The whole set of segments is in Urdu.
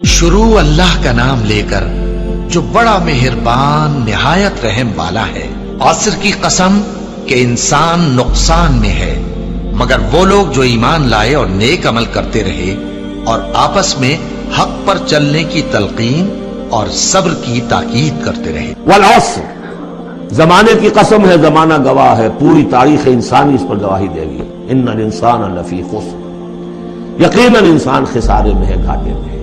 شروع اللہ کا نام لے کر جو بڑا مہربان نہایت رحم والا ہے۔ عصر کی قسم کہ انسان نقصان میں ہے مگر وہ لوگ جو ایمان لائے اور نیک عمل کرتے رہے اور آپس میں حق پر چلنے کی تلقین اور صبر کی تاکید کرتے رہے۔ والعصر، زمانے کی قسم ہے، زمانہ گواہ ہے، پوری تاریخ انسانی اس پر گواہی دے گی۔ ان الانسان لفی خسر، یقیناً انسان خسارے میں ہے، گھاٹے میں ہے۔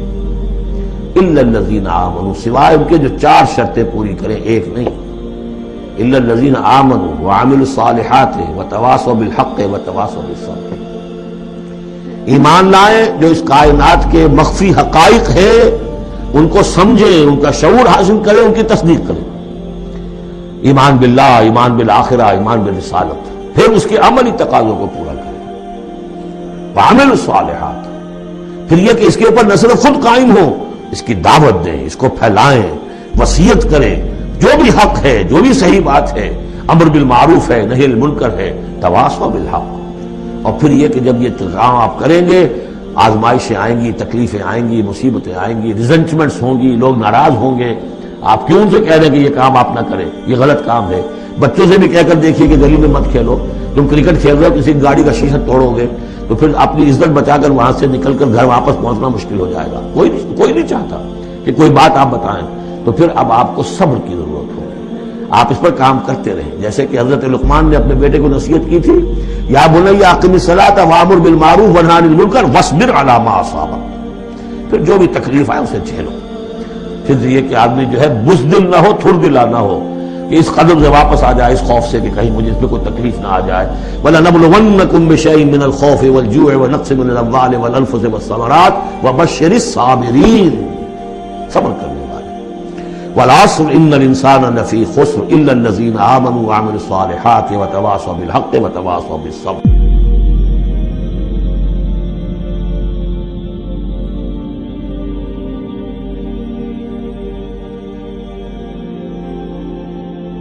الا الذین آمنوا، سوائے ان کے جو چار شرطیں پوری کریں، ایک نہیں۔ الا الذین آمنوا وعملوا الصالحات وتواصوا بالحق وتواصوا بالصبر، ایمان لائیں، جو اس کائنات کے مخفی حقائق ہیں ان کو سمجھیں، ان کا شعور حاصل کریں، ان کی تصدیق کریں۔ ایمان باللہ، ایمان بالآخرہ، ایمان بالرسالت، پھر اس کے عملی تقاضوں کو پورا کریں۔ وعملوا الصالحات، پھر یہ کہ اس کے اوپر نہ صرف خود قائم ہو، اس کی دعوت دیں، اس کو پھیلائیں، وصیت کریں، جو بھی حق ہے، جو بھی صحیح بات ہے، امر بالمعروف ہے، نہی عن المنکر ہے، تواصوا بالحق۔ اور پھر یہ کہ جب یہ کام آپ کریں گے، آزمائشیں آئیں گی، تکلیفیں آئیں گی، مصیبتیں آئیں گی، ریزنچمنٹس ہوں گی، لوگ ناراض ہوں گے۔ آپ کیوں سے کہہ رہے ہیں کہ یہ کام آپ نہ کریں، یہ غلط کام ہے؟ بچوں سے بھی کہہ کر دیکھیے کہ گلی میں مت کھیلو، تم کرکٹ کھیل رہے ہو، کسی گاڑی کا شیشہ توڑو گے تو پھر اپنی عزت بچا کر وہاں سے نکل کر گھر واپس پہنچنا مشکل ہو جائے گا۔ کوئی نہیں چاہتا کہ کوئی بات آپ بتائیں، تو پھر اب آپ کو صبر کی ضرورت ہوگی، آپ اس پر کام کرتے رہیں۔ جیسے کہ حضرت لقمان نے اپنے بیٹے کو نصیحت کی تھی، یا بنی اقم الصلاۃ وامر بالمعروف ونہی عن المنکر واصبر علی ما اصابک، پھر جو بھی تکلیف آئے اسے جھیلو۔ پھر یہ کہ آدمی جو ہے بزدل نہ ہو، تھردلا نہ ہو، کہ اس قدم سے واپس آ جائے، اس خوف سے کہ کہیں مجھے اس میں کوئی تکلیف نہ آ جائے۔ وَلَنَبْلُوَنَّكُمْ بِشَيْءٍ مِّنَ الْخَوْفِ وَالْجُوعِ وَنَقْصٍ مِّنَ الْأَمْوَالِ وَالْأَنفُسِ وَالثَّمَرَاتِ وَبَشِّرِ الصَّابِرِينَ، صبر کرنے والے۔ وَالْعَصْرِ إِنَّ الْإِنسَانَ لَفِي خُسْرٍ إِلَّا الَّذِينَ آمَنُوا وَعَمِلُوا الصَّالِحَاتِ وَتَوَاصَوْا بِالْحَقِّ وَتَوَاصَوْا بِالصَّبْرِ۔